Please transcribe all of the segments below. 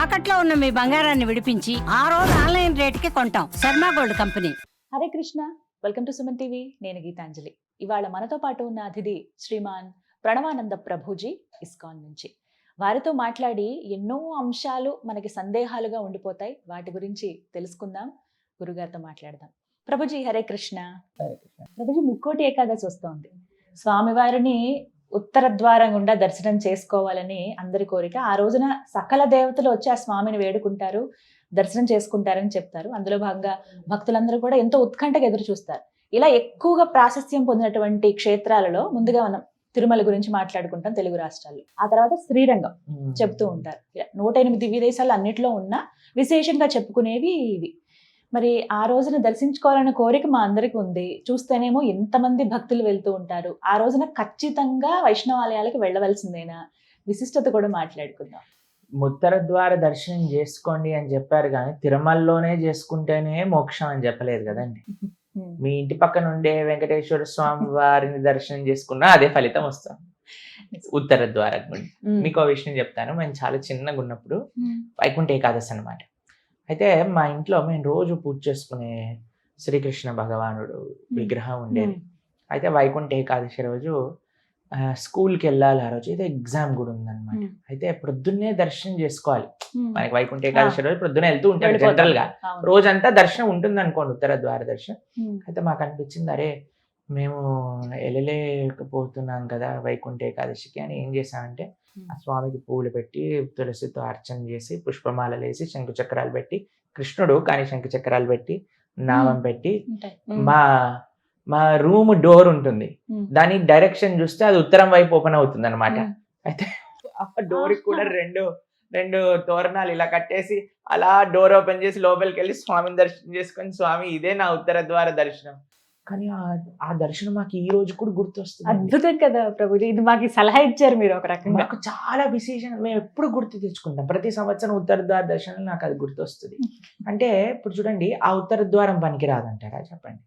తాకట్లో ఉన్న మీ బంగారాన్ని విడిపించి ఆ రోజు ఆన్లైన్ రేటుకి కొంటాం. Sharma gold company. Hare Krishna, welcome to Suman TV. నేను గీతాంజలి. ఇవాళ మనతో పాటు ఉన్న అతిథి శ్రీమాన్ ప్రణవానంద ప్రభుజీ, ఇస్కాన్ నుంచి. వారితో మాట్లాడి ఎన్నో అంశాలు మనకి సందేహాలుగా ఉండిపోతాయి. వాటి గురించి తెలుసుకుందాం, గురుగారితో మాట్లాడదాం. ప్రభుజీ హరే కృష్ణ. ప్రభుజీ, ముక్కోటి ఏకాదశి వస్తోంది. స్వామివారిని ఉత్తర ద్వారం గుండా దర్శనం చేసుకోవాలని అందరి కోరిక. ఆ రోజున సకల దేవతలు వచ్చి ఆ స్వామిని వేడుకుంటారు, దర్శనం చేసుకుంటారని చెప్తారు. అందులో భాగంగా భక్తులందరూ కూడా ఎంతో ఉత్కంఠగా ఎదురు చూస్తారు. ఇలా ఎక్కువగా ప్రాశస్త్యం పొందినటువంటి క్షేత్రాలలో ముందుగా మనం తిరుమల గురించి మాట్లాడుకుంటాం తెలుగు రాష్ట్రాల్లో. ఆ తర్వాత శ్రీరంగం చెప్తూ ఉంటారు. 108 దివ్య దేశాలు అన్నిట్లో ఉన్న విశేషంగా చెప్పుకునేవి ఇవి. మరి ఆ రోజున దర్శించుకోవాలన్న కోరిక మా అందరికి ఉంది. చూస్తేనేమో ఎంతమంది భక్తులు వెళ్తూ ఉంటారు. ఆ రోజున ఖచ్చితంగా వైష్ణవాలయాలకు వెళ్ళవలసిందేనా? విశిష్టత కూడా మాట్లాడుకుందాం. ఉత్తర ద్వార దర్శనం చేసుకోండి అని చెప్పారు, కానీ తిరుమలలోనే చేసుకుంటేనే మోక్షం అని చెప్పలేదు కదండి. మీ ఇంటి పక్కన ఉండే వెంకటేశ్వర స్వామి వారిని దర్శనం చేసుకున్నా అదే ఫలితం వస్తుంది ఉత్తర ద్వారం గుండా. మీకు ఆ విషయం చెప్తాను. మేము చాలా చిన్నగా ఉన్నప్పుడు వైకుంఠ ఏకాదశి అనమాట. అయితే మా ఇంట్లో మేము రోజు పూజ చేసుకునే శ్రీకృష్ణ భగవానుడు విగ్రహం ఉండేది. అయితే వైకుంఠ ఏకాదశి రోజు స్కూల్కి వెళ్ళాలి. ఆ రోజు అయితే ఎగ్జామ్ కూడా ఉందన్నమాట. అయితే ప్రొద్దున్నే దర్శనం చేసుకోవాలి. మనకి వైకుంఠ ఏకాదశి రోజు ప్రొద్దున వెళ్తూ ఉంటాడు జనరల్ గా. రోజంతా దర్శనం ఉంటుంది అనుకోండి, ఉత్తర ద్వార దర్శనం. అయితే మాకు అనిపించింది, అరే మేము వెళ్ళలేకపోతున్నాం కదా వైకుంఠ ఏకాదశికి అని ఏం చేశామంటే, ఆ స్వామికి పూలు పెట్టి తులసితో అర్చన చేసి పుష్పమాలలు వేసి శంకు చక్రాలు పెట్టి, కృష్ణుడు కానీ శంకు చక్రాలు పెట్టి నామం పెట్టి, మా రూమ్ డోర్ ఉంటుంది, దాని డైరెక్షన్ చూస్తే అది ఉత్తరం వైపు ఓపెన్ అవుతుంది అనమాట. అయితే ఆ డోర్ కూడా రెండు తోరణాలు ఇలా కట్టేసి అలా డోర్ ఓపెన్ చేసి లోపలికి వెళ్ళి స్వామిని దర్శనం చేసుకొని, స్వామి ఇదే నా ఉత్తర ద్వార దర్శనం. కానీ ఆ దర్శనం మాకు ఈ రోజు కూడా గుర్తొస్తుంది. అద్భుతం కదా ప్రభుజీ, ఇది మాకు సలహా ఇచ్చారు మీరు ఒక రకంగా. మాకు చాలా విశేషంగా మేము ఎప్పుడు గుర్తు తెచ్చుకుంటాం. ప్రతి సంవత్సరం ఉత్తర ద్వార దర్శనం నాకు అది గుర్తొస్తుంది. అంటే ఇప్పుడు చూడండి, ఆ ఉత్తర ద్వారం పనికి రాదంటారా చెప్పండి?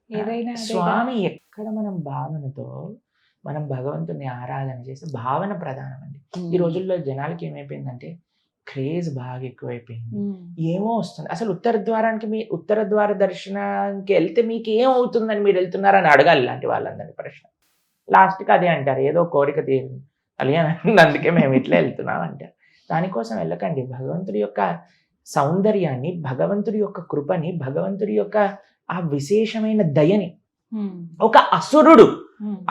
ఏదైనా స్వామి ఎక్కడ మనం భావనతో మనం భగవంతుని ఆరాధన చేస్తే భావన ప్రధానం అండి. ఈ రోజుల్లో జనాలకి ఏమైపోయిందంటే క్రేజ్ బాగా ఎక్కువైపోయింది. ఏమో వస్తుంది. అసలు ఉత్తర ద్వార దర్శనానికి వెళ్తే మీకు ఏమవుతుందని మీరు వెళ్తున్నారని అడగాలి ఇలాంటి వాళ్ళందరినీ ప్రశ్న. లాస్ట్కి అదే అంటారు, ఏదో కోరిక తీరింది అలాగే, అందుకే మేము ఇట్లా వెళ్తున్నాం అంటారు. దానికోసం వెళ్ళకండి. భగవంతుడి యొక్క సౌందర్యాన్ని, భగవంతుడి యొక్క కృపని, భగవంతుడి యొక్క ఆ విశేషమైన దయని ఒక అసురుడు,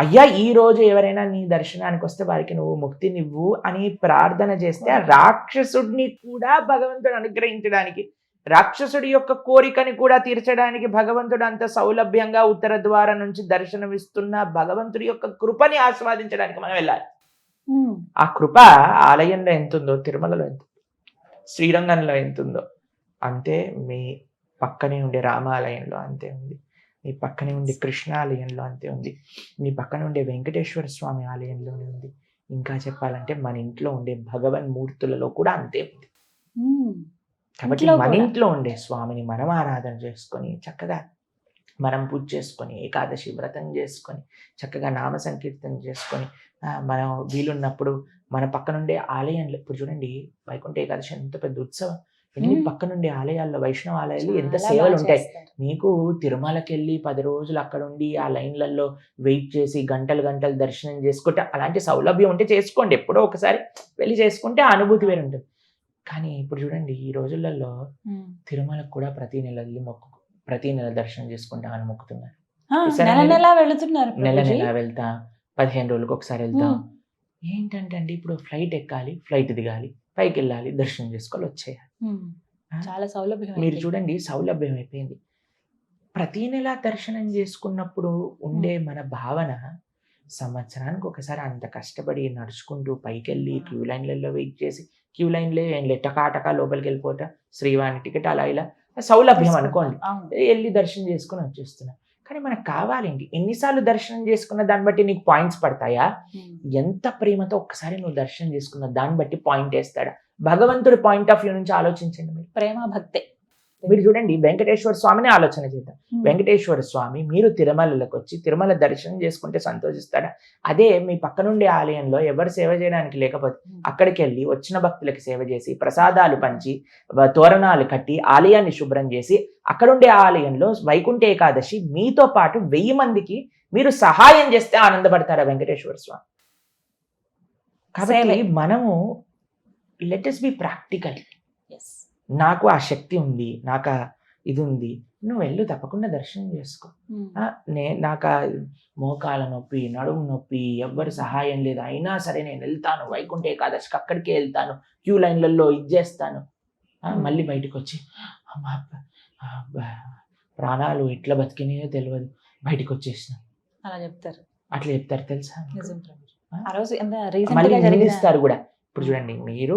అయ్యా ఈ రోజు ఎవరైనా నీ దర్శనానికి వస్తే వారికి నువ్వు ముక్తినివ్వు అని ప్రార్థన చేస్తే, ఆ రాక్షసుడిని కూడా భగవంతుడు అనుగ్రహించడానికి, రాక్షసుడి యొక్క కోరికని కూడా తీర్చడానికి భగవంతుడు అంత సౌలభ్యంగా ఉత్తర ద్వారం నుంచి దర్శనమిస్తున్న భగవంతుడి యొక్క కృపని ఆస్వాదించడానికి మనం వెళ్ళాలి. ఆ కృప ఆలయంలో ఎంతుందో, తిరుమలలో ఎంత, శ్రీరంగంలో ఎంతుందో అంతే మీ పక్కనే ఉండే రామాలయంలో అంతే ఉంది, మీ పక్కనే ఉండే కృష్ణాలయంలో అంతే ఉంది, మీ పక్కన ఉండే వెంకటేశ్వర స్వామి ఆలయంలోనే ఉంది. ఇంకా చెప్పాలంటే మన ఇంట్లో ఉండే భగవన్ మూర్తులలో కూడా అంతే ఉంది. కాబట్టి మన ఇంట్లో ఉండే స్వామిని మనం ఆరాధన చేసుకొని, చక్కగా మనం పూజ చేసుకొని, ఏకాదశి వ్రతం చేసుకొని, చక్కగా నామ సంకీర్తన చేసుకొని, మనం వీలున్నప్పుడు మన పక్కనుండే ఆలయంలో, ఇప్పుడు చూడండి వైకుంఠ ఏకాదశి ఎంత పెద్ద ఉత్సవం. ఎన్ని పక్కనుండే ఆలయాల్లో, వైష్ణవ ఆలయాలు ఎంత సేవలు ఉంటాయి. మీకు తిరుమలకి వెళ్ళి 10 రోజులు అక్కడ ఉండి ఆ లైన్లలో వెయిట్ చేసి గంటలు దర్శనం చేసుకుంటే, అలాంటి సౌలభ్యం ఉంటే చేసుకోండి. ఎప్పుడో ఒకసారి వెళ్ళి చేసుకుంటే ఆ అనుభూతి వేరు ఉంటుంది. కానీ ఇప్పుడు చూడండి, ఈ రోజులలో తిరుమలకు కూడా ప్రతి నెల దర్శనం చేసుకుంటామని మొక్కుతున్నారు. నెల వెళ్తా, 15 రోజులకు ఒకసారి వెళ్తాం. ఏంటంటే అండి, ఇప్పుడు ఫ్లైట్ ఎక్కాలి, ఫ్లైట్ దిగాలి, పైకి వెళ్ళాలి, దర్శనం చేసుకోవాలి, వచ్చేయాలి. చాలా సౌలభ్యం. మీరు చూడండి, సౌలభ్యం అయిపోయింది. ప్రతి నెల దర్శనం చేసుకున్నప్పుడు ఉండే మన భావన, సంవత్సరానికి ఒకసారి అంత కష్టపడి నడుచుకుంటూ పైకి వెళ్ళి క్యూ లైన్లలో వెయిట్ చేసి, క్యూ లైన్లో ఏం టకా లోపలికి వెళ్ళిపోతా, శ్రీవాణి టికెట్ అలా ఇలా సౌలభ్యం అనుకోండి, వెళ్ళి దర్శనం చేసుకుని వచ్చేస్తున్నా. కానీ మనకు కావాలండి, ఎన్నిసార్లు దర్శనం చేసుకున్న దాన్ని బట్టి నీకు పాయింట్స్ పడతాయా? ఎంత ప్రేమతో ఒక్కసారి నువ్వు దర్శనం చేసుకున్న దాన్ని బట్టి పాయింట్ వేస్తాడా? భగవంతుడి పాయింట్ ఆఫ్ వ్యూ నుంచి ఆలోచించండి మీరు. ప్రేమ భక్తే. మీరు చూడండి వెంకటేశ్వర స్వామిని ఆలోచన చేద్దాం. వెంకటేశ్వర స్వామి మీరు తిరుమలలోకి వచ్చి తిరుమల దర్శనం చేసుకుంటే సంతోషిస్తాడా? అదే మీ పక్కనుండే ఆలయంలో ఎవరు సేవ చేయడానికి లేకపోతే అక్కడికి వెళ్ళి వచ్చిన భక్తులకి సేవ చేసి ప్రసాదాలు పంచి తోరణాలు కట్టి ఆలయాన్ని శుభ్రం చేసి అక్కడుండే ఆలయంలో వైకుంఠ ఏకాదశి మీతో పాటు 1000 మందికి మీరు సహాయం చేస్తే ఆనందపడతారా వెంకటేశ్వర స్వామి? కాబట్టి మనము లెట్ us బి ప్రాక్టికల్. నాకు ఆ శక్తి ఉంది, నాకు ఇది ఉంది, నువ్వు వెళ్ళు, తప్పకుండా దర్శనం చేసుకో. నాకు మోకాల నొప్పి, నడుము నొప్పి, ఎవ్వరు సహాయం లేదు, అయినా సరే నేను వెళ్తాను వైకుంఠ ఏకాదశికి, అక్కడికే వెళ్తాను, క్యూ లైన్లలో ఇది చేస్తాను. మళ్ళీ బయటకు వచ్చి ప్రాణాలు ఎట్లా బతికినాయో తెలియదు, బయటకు వచ్చేసిన అలా చెప్తారు. అట్లా చెప్తారు తెలుసా? మళ్ళీ నిందిస్తారు కూడా. ఇప్పుడు చూడండి, మీరు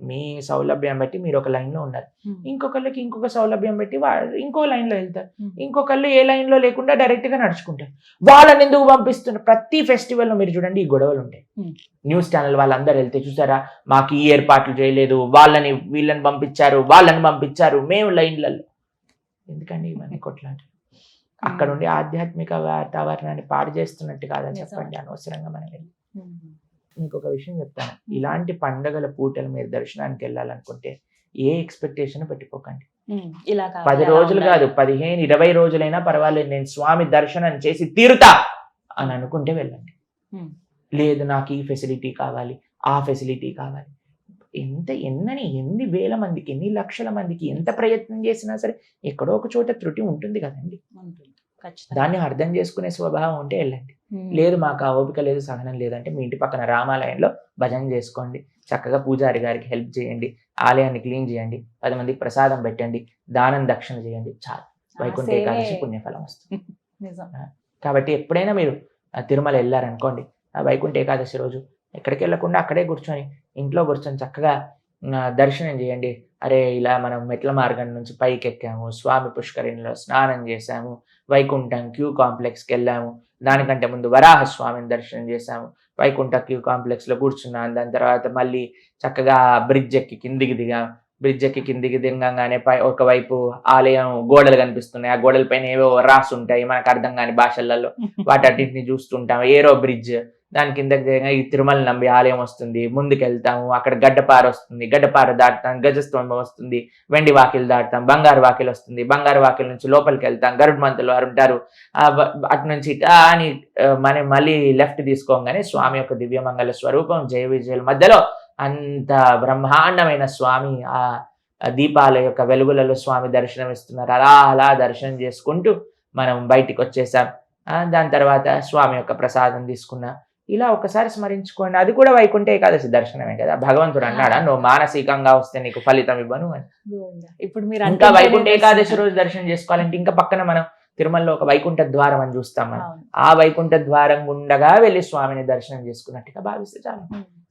మీ సౌలభ్యం బట్టి మీరు ఒక లైన్ లో ఉన్నారు, ఇంకొకళ్ళకి ఇంకొక సౌలభ్యం బట్టి ఇంకో లైన్ లో వెళ్తారు, ఇంకొకళ్ళు ఏ లైన్ లో లేకుండా డైరెక్ట్ గా నడుచుకుంటారు. వాళ్ళని ఎందుకు పంపిస్తున్నారు? ప్రతి ఫెస్టివల్ లో మీరు చూడండి ఈ గొడవలు ఉంటాయి. న్యూస్ ఛానల్ వాళ్ళందరూ వెళ్తే చూసారా, మాకు ఈ ఏర్పాట్లు చేయలేదు, వీళ్ళని పంపించారు, మేము లైన్లలో. ఎందుకండి ఇవన్నీ కొట్లాట? అక్కడ ఉండి ఆధ్యాత్మిక వాతావరణాన్ని పాడు చేస్తున్నట్టు కాదా చెప్పండి అనవసరంగా మనం వెళ్ళి. ఇంకొక విషయం చెప్తాను, ఇలాంటి పండగల పూటలు మీరు దర్శనానికి వెళ్ళాలనుకుంటే ఏ ఎక్స్పెక్టేషన్ పెట్టుకోకండి. 10 రోజులు కాదు, 15, 20 రోజులైనా పర్వాలేదు, నేను స్వామి దర్శనం చేసి తీరుతా అని అనుకుంటే వెళ్ళండి. లేదు నాకు ఈ ఫెసిలిటీ కావాలి, ఆ ఫెసిలిటీ కావాలి, ఎన్ని వేల మందికి, ఎన్ని లక్షల మందికి ఎంత ప్రయత్నం చేసినా సరే ఎక్కడో ఒక చోట త్రుటి ఉంటుంది కదండి. దాన్ని అర్థం చేసుకునే స్వభావం ఉంటే వెళ్ళండి. లేదు మాకు ఆ ఓపిక లేదు, సహనం లేదంటే మీ ఇంటి పక్కన రామాలయంలో భజన చేసుకోండి, చక్కగా పూజారి గారికి హెల్ప్ చేయండి, ఆలయాన్ని క్లీన్ చేయండి, 10 మందికి ప్రసాదం పెట్టండి, దానం దక్షిణ చేయండి, చాలు, వైకుంఠ ఏకాదశి పుణ్యఫలం వస్తుంది. కాబట్టి ఎప్పుడైనా మీరు తిరుమల వెళ్ళారనుకోండి, ఆ వైకుంఠ ఏకాదశి రోజు ఎక్కడికి వెళ్ళకుండా అక్కడే కూర్చొని ఇంట్లో కూర్చొని చక్కగా దర్శనం చేయండి. అరే ఇలా మనం మెట్ల మార్గం నుంచి పైకి ఎక్కాము, స్వామి పుష్కరిణిలో స్నానం చేశాము, వైకుంఠం క్యూ కాంప్లెక్స్కి వెళ్ళాము, దానికంటే ముందు వరాహ స్వామిని దర్శనం చేశాము, వైకుంఠ క్యూ కాంప్లెక్స్లో కూర్చున్నాం, దాని తర్వాత మళ్ళీ చక్కగా బ్రిడ్జ్ ఎక్కి కిందికి దిగంగానే ఒకవైపు ఆలయం గోడలు కనిపిస్తున్నాయి, ఆ గోడల పైన ఏవో రాసి ఉంటాయి మనకు అర్థం కాని భాషలలో, వాటన్నింటిని చూస్తుంటాం. ఏరో బ్రిడ్జ్, దాని కిందకి ఈ తిరుమల నంబి ఆలయం వస్తుంది, ముందుకెళ్తాము, అక్కడ గడ్డపార వస్తుంది, గడ్డపార దాటుతాం, గజస్తంభం వస్తుంది, వెండి వాకిలు దాటుతాం, బంగారు వాకిలు వస్తుంది, బంగారు వాకిల నుంచి లోపలికి వెళ్తాం, గరుడ్ మంతులు వారు ఉంటారు, అటు నుంచి అని మనం మళ్ళీ లెఫ్ట్ తీసుకోగానే స్వామి యొక్క దివ్యమంగళ స్వరూపం జయ విజయుల మధ్యలో అంత బ్రహ్మాండమైన స్వామి ఆ దీపాల యొక్క వెలుగులలో స్వామి దర్శనం ఇస్తున్నారు. అలా దర్శనం చేసుకుంటూ మనం బయటికి వచ్చేసాం. దాని తర్వాత స్వామి యొక్క ప్రసాదం తీసుకున్నా. ఇలా ఒకసారి స్మరించుకోండి, అది కూడా వైకుంఠ ఏకాదశి దర్శనమే కదా. భగవంతుడు అన్నాడా నువ్వు మానసికంగా వస్తే నీకు ఫలితం ఇవ్వను అని. ఇప్పుడు మీరు ఇంకా వైకుంఠ ఏకాదశి రోజు దర్శనం చేసుకోవాలంటే ఇంకా పక్కన మనం తిరుమలలో ఒక వైకుంఠ ద్వారం అని చూస్తాం మనం. ఆ వైకుంఠ ద్వారం గుండగా వెళ్ళి స్వామిని దర్శనం చేసుకున్నట్టుగా భావిస్తే చాలు.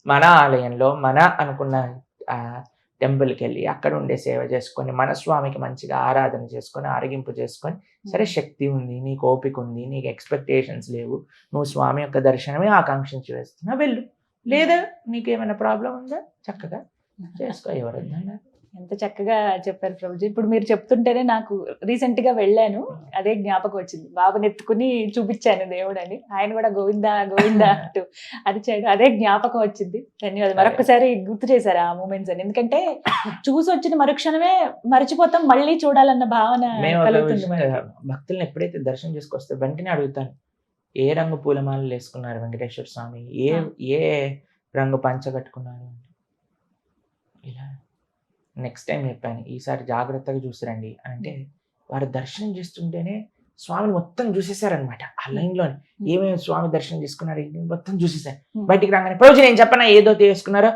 మన ఆలయంలో మన అనుకున్న టెంపుల్కి వెళ్ళి అక్కడ ఉండే సేవ చేసుకొని మన స్వామికి మంచిగా ఆరాధన చేసుకొని ఆరగింపు చేసుకొని, సరే శక్తి ఉంది, నీకు ఓపిక ఉంది, నీకు ఎక్స్పెక్టేషన్స్ లేవు, నువ్వు స్వామి యొక్క దర్శనమే ఆకాంక్షించి వేస్తున్నా, వెళ్ళు. లేదా నీకేమైనా ప్రాబ్లం ఉందా చక్కగా చేసుకో, ఎవరొద్దన్నారు. ఎంత చక్కగా చెప్పారు ప్రభుజీ. ఇప్పుడు మీరు చెప్తుంటేనే నాకు రీసెంట్ గా వెళ్ళాను, అదే జ్ఞాపకం వచ్చింది. బాబుని ఎత్తుకుని చూపించాను దేవుడని, ఆయన కూడా గోవిందా గోవిందా అంటూ అరిచాడు, అదే జ్ఞాపకం వచ్చింది. ధన్యవాదాలు. మరొకసారి గుర్తు చేశారు ఆ మూమెంట్స్ అని, ఎందుకంటే చూసి వచ్చిన మరుక్షణమే మర్చిపోతాం, మళ్ళీ చూడాలన్న భావన కలుగుతుంది. భక్తులను ఎప్పుడైతే దర్శనం చేసుకొస్తే వెంటనే అడుగుతాను, ఏ రంగు పూలమాలలు వేసుకున్నారు వెంకటేశ్వర స్వామి, ఏ రంగు పంచ కట్టుకున్నారు, ఇలా నెక్స్ట్ టైం చెప్పాను, ఈసారి జాగ్రత్తగా చూసిరండి అంటే వారు దర్శనం చేస్తుంటేనే స్వామిని మొత్తం చూసేశారనమాట. ఆ లైన్లోనే ఏమేమి స్వామి దర్శనం చేసుకున్నారు మొత్తం చూసేసారు. బయటికి రాగానే ప్రభుజీ నేను చెప్పనా ఏ ధోతి వేసుకున్నారో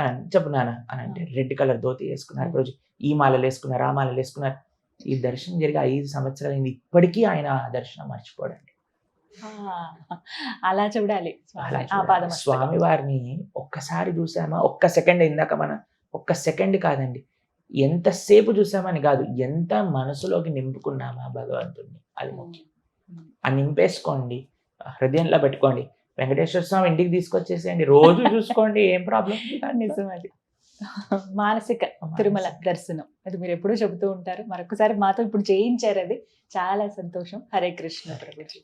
అని చెప్పున్నానా అని అంటే రెడ్ కలర్ ధోతి వేసుకున్నారు ప్రభుజీ, ఈ మాలలు వేసుకున్నారు, ఆ మాలలు వేసుకున్నారు. ఈ దర్శనం జరిగి 5 సంవత్సరాలు అయింది, ఇప్పటికీ ఆయన ఆ దర్శనం మర్చిపోడండి. అలా చూడాలి స్వామి వారిని ఒక్కసారి చూసామా, ఒక్క సెకండ్, ఇందాక మన ఒక్క సెకండ్ కాదండి, ఎంతసేపు చూసామని కాదు, ఎంత మనసులోకి నింపుకున్నామా భగవంతుడిని, అది ముఖ్యం. ఆ నింపేసుకోండి, హృదయంలో పెట్టుకోండి. వెంకటేశ్వర స్వామి ఇంటికి తీసుకొచ్చేసేయండి, రోజు చూసుకోండి, ఏం ప్రాబ్లం. నిజం అది. మానసిక తిరుమల దర్శనం అది మీరు ఎప్పుడూ చెబుతూ ఉంటారు. మరొకసారి మాతో ఇప్పుడు చేయించారు, అది చాలా సంతోషం. హరే కృష్ణ ప్రభుజీ.